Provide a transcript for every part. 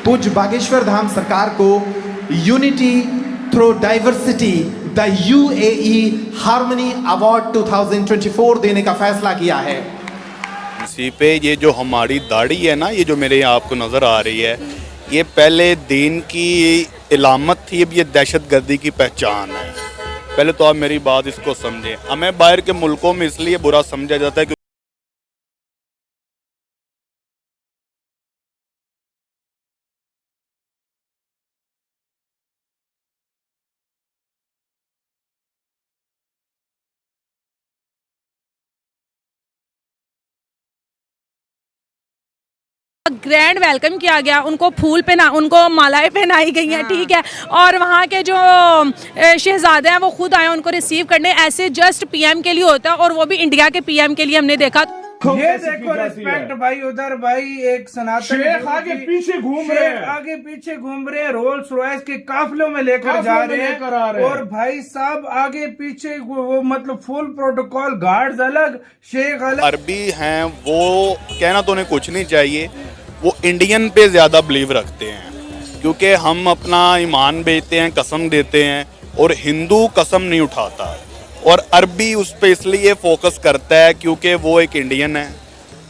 पूज्य बागेश्वर धाम सरकार को unity through diversity the UAE harmony award 2024 देने का फैसला किया है। इसी पे ये जो हमारी दाढ़ी है ना, ये जो मेरे यहाँ आपको नज़र आ रही है, ये पहले दीन की इलामत थी, अब ये दहशतगर्दी की पहचान है। पहले तो आप मेरी बात इसको समझें। हमें बाहर के मुल्कों में इसलिए बुरा समझा जाता है कि ग्रैंड वेलकम किया गया, उनको फूल पहना, उनको मालाएं पहनाई गई हैं, ठीक है। और वहाँ के जो शहजादे हैं वो खुद आए उनको रिसीव करने। ऐसे जस्ट पीएम के लिए होता है, और वो भी इंडिया के पीएम के लिए हमने देखा। ये देखो रिस्पेक्ट भाई, उधर भाई एक सनातन शेख आगे पीछे घूम रहे हैं, आगे पीछे घूम रहे हैं, रोल्स रॉयस के काफिलों में लेकर जा रहे हैं, और भाई साहब आगे पीछे वो मतलब फुल प्रोटोकॉल, गार्ड्स अलग, शेख अलग। अरबी हैं वो कहना तो उन्हें कुछ नहीं चाहिए, वो इंडियन पे ज़्यादा बिलीव रखते हैं, क्योंकि हम अपना ईमान बेचते हैं, कसम देते हैं, और हिंदू कसम नहीं उठाता। और अरबी उस पर इसलिए फोकस करता है क्योंकि वो एक इंडियन है,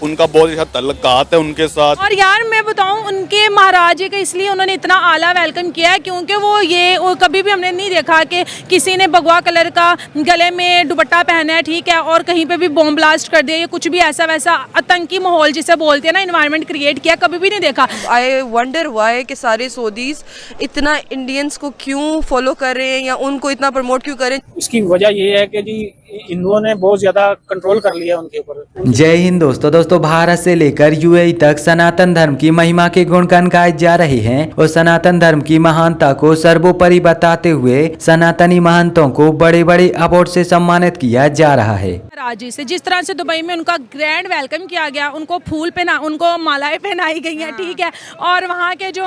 उनका बहुत अच्छा तल्लुकात है उनके साथ। और यार मैं बताऊं, उनके महाराज जी का इसलिए उन्होंने इतना आला वेलकम किया है क्योंकि वो कभी भी हमने नहीं देखा कि किसी ने भगवा कलर का गले में दुपट्टा पहना है, ठीक है, और कहीं पे भी बॉम्ब ब्लास्ट कर दिया या कुछ भी ऐसा वैसा आतंकी माहौल जिसे बोलते हैं ना, इन्वायरमेंट क्रिएट किया, कभी भी नहीं देखा। आई वंडर वाई कि सारे सऊदीज इतना इंडियंस को क्यों फॉलो कर रहे हैं या उनको इतना प्रमोट क्यों कर रहे हैं। इसकी वजह ये है कि जी हिंदुओं ने बहुत ज्यादा कंट्रोल कर लिया उनके ऊपर। जय हिंद दोस्तों, भारत से लेकर UAE तक सनातन धर्म की महिमा के गुणगान गाए जा रहे हैं और सनातन धर्म की महानता को सर्वोपरि बताते हुए सनातनी महंतों को बड़े बड़े अवार्ड से सम्मानित किया जा रहा है। राजी से जिस तरह से दुबई में उनका ग्रैंड वेलकम किया गया, उनको फूल पहना, उनको मालाएं पहनाई गई हैं, ठीक है, और वहाँ के जो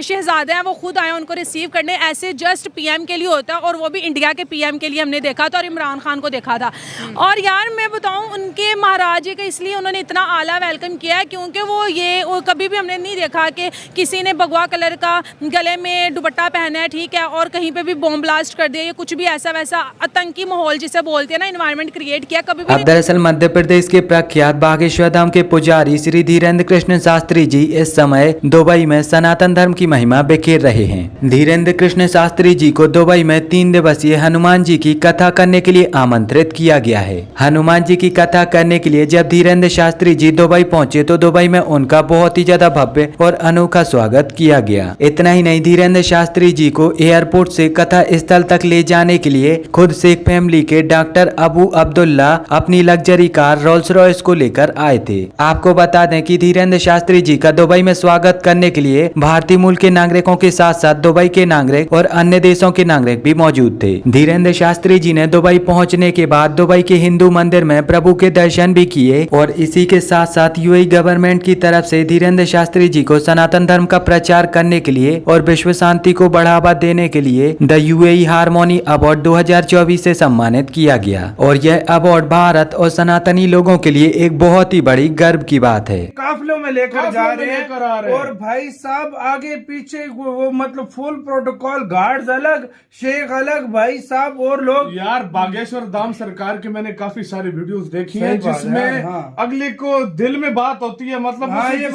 शहजादे हैं वो खुद आए उनको रिसीव करने। ऐसे जस्ट पीएम के लिए होता है, और वो भी इंडिया के पीएम के लिए हमने देखा था, और इमरान खान को देखा था। और यार मैं बताऊं, उनके महाराज जी का इसलिए उन्होंने इतना आला वेलकम किया है क्योंकि वो कभी भी हमने नहीं देखा कि किसी ने भगवा कलर का गले में दुपट्टा पहना है, ठीक है, और कहीं पे भी बॉम्ब ब्लास्ट कर दिया या कुछ भी ऐसा वैसा आतंकी माहौल जिसे बोलते हैं ना, इन्वायरमेंट क्रिएट किया, कभी भी। अब दरअसल मध्य प्रदेश के प्रख्यात बागेश्वर धाम के पुजारी श्री धीरेन्द्र कृष्ण शास्त्री जी इस समय दुबई में सनातन धर्म की महिमा बिखेर रहे हैं। धीरेन्द्र कृष्ण शास्त्री जी को दुबई में 3 दिवसीय हनुमान जी की कथा करने के लिए आमंत्रित किया गया है। हनुमान जी की कथा करने के लिए जब धीरेन्द्र शास्त्री जी दुबई पहुंचे तो दुबई में उनका बहुत ही ज्यादा भव्य और अनोखा स्वागत किया गया। इतना ही नहीं, धीरेन्द्र शास्त्री जी को एयरपोर्ट से कथा स्थल तक ले जाने के लिए खुद शेख फैमिली के डॉक्टर अबू अब्दुल्ला अपनी लग्जरी कार रोल्स रॉयस को लेकर आए थे। आपको बता दें कि धीरेन्द्र शास्त्री जी का दुबई में स्वागत करने के लिए भारतीय मूल के नागरिकों के साथ साथ दुबई के नागरिक और अन्य देशों के नागरिक भी मौजूद थे। धीरेन्द्र शास्त्री जी ने दुबई पहुंचने के बाद दुबई के हिंदू मंदिर में प्रभु के दर्शन भी किए, और इसी के साथ साथ UAE गवर्नमेंट की तरफ से धीरेन्द्र शास्त्री जी को सनातन धर्म का प्रचार करने के लिए और विश्व शांति को बढ़ावा देने के लिए द UAE हार्मनी अवार्ड 2024 से सम्मानित किया गया। और यह अवार्ड भारत और सनातनी लोगों के लिए एक बहुत ही बड़ी गर्व की बात है। काफिलों में लेकर जा रहे हैं, और भाई साहब आगे पीछे वो मतलब फुल प्रोटोकॉल, गार्ड्स अलग, शेख अलग, भाई साहब और लोग। यार बागेश्वर धाम सरकार के मैंने काफी सारी वीडियोस देखी हैं जिसमें अगले को दिल में बात होती है, मतलब ये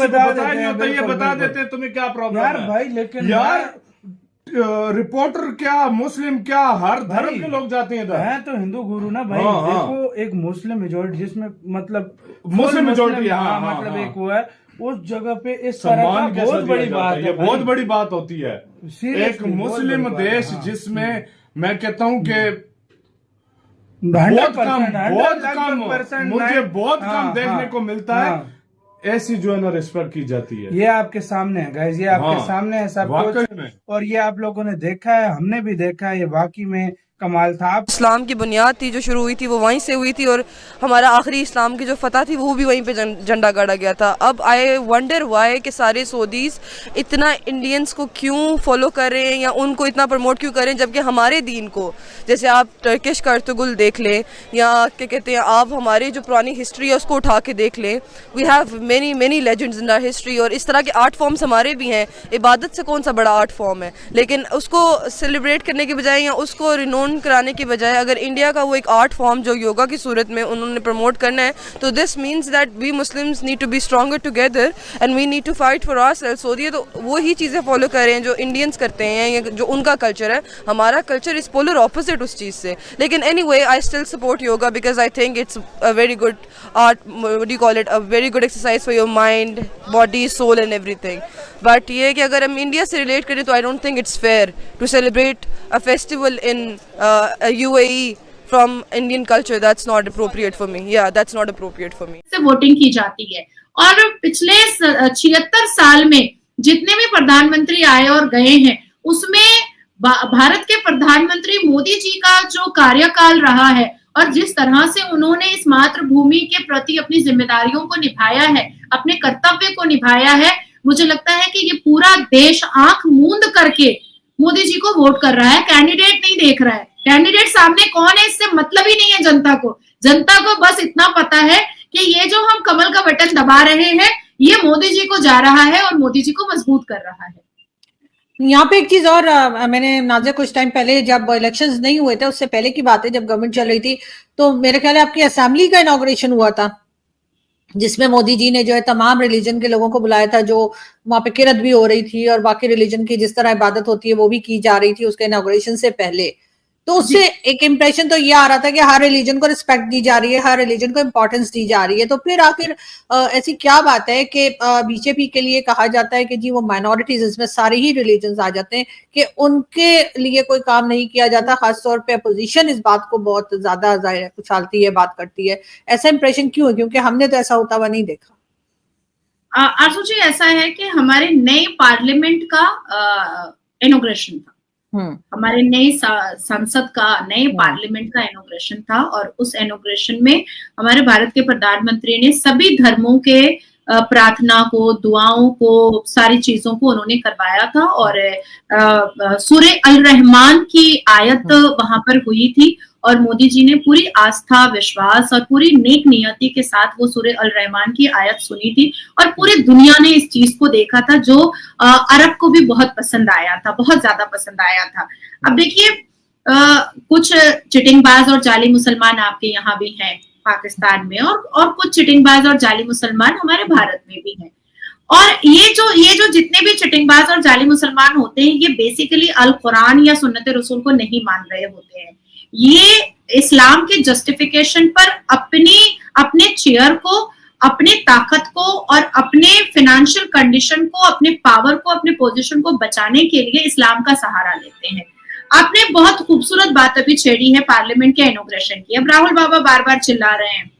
बता देते हैं तुम्हें क्या प्रॉब्लम यार है। भाई, लेकिन यार रिपोर्टर क्या, मुस्लिम क्या, हर धर्म के लोग जाते हैं। है तो हिंदू गुरु ना भाई। देखो एक मुस्लिम मेजोरिटी जिसमें मतलब मुस्लिम मेजोरिटी, मतलब एक वो है, उस जगह पे इस तरह का बहुत बड़ी बात है, बहुत बड़ी बात होती है। एक मुस्लिम देश जिसमें मैं कहता हूँ कि बहुत कम मुझे बहुत कम देखने को मिलता है, ऐसी जो है ना रिस्पेक्ट की जाती है। ये आपके सामने है गाइस, ये आपके सामने है सब कुछ, और ये आप लोगों ने देखा है, हमने भी देखा है, ये वाकई में कमाल था। इस्लाम की बुनियाद थी जो शुरू हुई थी वो वहीं से हुई थी और हमारा आखिरी इस्लाम की जो फतह थी वो भी वहीं पे झंडा गाड़ा गया था। अब आई वंडर वाई कि सारे सऊदीज़ इतना इंडियंस को क्यों फॉलो कर रहे हैं या उनको इतना प्रमोट क्यों कर रहे हैं, जबकि हमारे दीन को, जैसे आप टर्किश का अर्तुगुल देख लें या क्या कहते हैं आप हमारी जो पुरानी हिस्ट्री है उसको उठा के देख लें, we have many many legends in our history और इस तरह के आर्ट फॉर्म्स हमारे भी हैं। इबादत से कौन सा बड़ा आर्ट फॉर्म है, लेकिन उसको सेलिब्रेट करने के बजाय या उसको रिनोन कराने की बजाय अगर इंडिया का वो एक आर्ट फॉर्म जो योगा की सूरत में उन्होंने प्रमोट करना है, तो this means that we Muslims need to be stronger together and we need to fight for ourselves. Saudi तो वो ही चीज़ें फॉलो कर रहे हैं जो इंडियंस करते हैं या जो उनका कल्चर है। हमारा कल्चर इज़ पोलर ऑपोजिट उस चीज़ से। लेकिन anyway I still support yoga because I think it's a very good art, what do you call it, a very good exercise for your mind, body, soul and everything. But ये कि अगर हम India से relate करें तो I don't think it's fair to celebrate a festival in UAE from Indian culture. That's not appropriate for me. Yeah, that's not appropriate for me. से voting की जाती है और पिछले 76 साल में जितने भी प्रधानमंत्री आए और गए हैं उसमें भारत के प्रधानमंत्री मोदी जी का जो कार्यकाल रहा है और जिस तरह से उन्होंने इस मातृभूमि के प्रति अपनी जिम्मेदारियों को निभाया है, अपने कर्तव्य को निभाया है, मुझे लगता है कि ये पूरा देश आंख मूंद करके मोदी जी को वोट कर रहा है। कैंडिडेट नहीं देख रहा है, कैंडिडेट सामने कौन है इससे मतलब ही नहीं है जनता को। जनता को बस इतना पता है कि ये जो हम कमल का बटन दबा रहे हैं ये मोदी जी को जा रहा है और मोदी जी को मजबूत कर रहा है। यहाँ पे एक चीज और मैंने नाज़िया कुछ टाइम पहले जब इलेक्शंस नहीं हुए थे उससे पहले की बात है, जब गवर्नमेंट चल रही थी तो मेरे ख्याल है आपकी असेंबली का इनॉग्रेशन हुआ था जिसमें मोदी जी ने जो है तमाम रिलीजन के लोगों को बुलाया था, जो वहां पे किरत भी हो रही थी और बाकी रिलीजन की जिस तरह इबादत होती है वो भी की जा रही थी उसके इनॉग्रेशन से पहले। तो उससे एक इम्प्रेशन तो ये आ रहा था कि हर रिलीजन को रिस्पेक्ट दी जा रही है, हर रिलीजन को इम्पोर्टेंस दी जा रही है। तो फिर आखिर ऐसी क्या बात है कि बीजेपी के लिए कहा जाता है कि जी वो माइनॉरिटीज, इसमें सारे ही रिलीजन आ जाते हैं, कि उनके लिए कोई काम नहीं किया जाता। खासतौर पे अपोजिशन इस बात को बहुत ज्यादा उछालती है, बात करती है। ऐसा इम्प्रेशन क्यों है? क्योंकि हमने तो ऐसा होता हुआ नहीं देखा। आरजू जी, ऐसा है कि हमारे नए पार्लियामेंट का इनॉग्रेशन था, हमारे नए संसद का, नए पार्लियामेंट का इनॉग्रेशन था और उस इनॉग्रेशन में हमारे भारत के प्रधानमंत्री ने सभी धर्मों के प्रार्थना को, दुआओं को, सारी चीजों को उन्होंने करवाया था और सूरे अल रहमान की आयत वहां पर हुई थी और मोदी जी ने पूरी आस्था, विश्वास और पूरी नेक नियति के साथ वो सूरे अल रहमान की आयत सुनी थी और पूरी दुनिया ने इस चीज को देखा था, जो अरब को भी बहुत पसंद आया था, बहुत ज्यादा पसंद आया था। अब देखिए, कुछ चिटिंगबाज और जाली मुसलमान आपके यहाँ भी हैं पाकिस्तान में और कुछ चिटिंगबाज और जाली मुसलमान हमारे भारत में भी हैं। और ये जो जितने भी चिटिंगबाज और जाली मुसलमान होते हैं ये बेसिकली अल कुरान या सुन्नत रसूल को नहीं मान रहे होते हैं। ये इस्लाम के जस्टिफिकेशन पर अपने चेयर को, अपने ताकत को और अपने फाइनेंशियल कंडीशन को, अपने पावर को, अपने पोजीशन को बचाने के लिए इस्लाम का सहारा लेते हैं। आपने बहुत खूबसूरत बात अभी छेड़ी है पार्लियामेंट के इनॉग्रेशन की। अब राहुल बाबा बार बार चिल्ला रहे हैं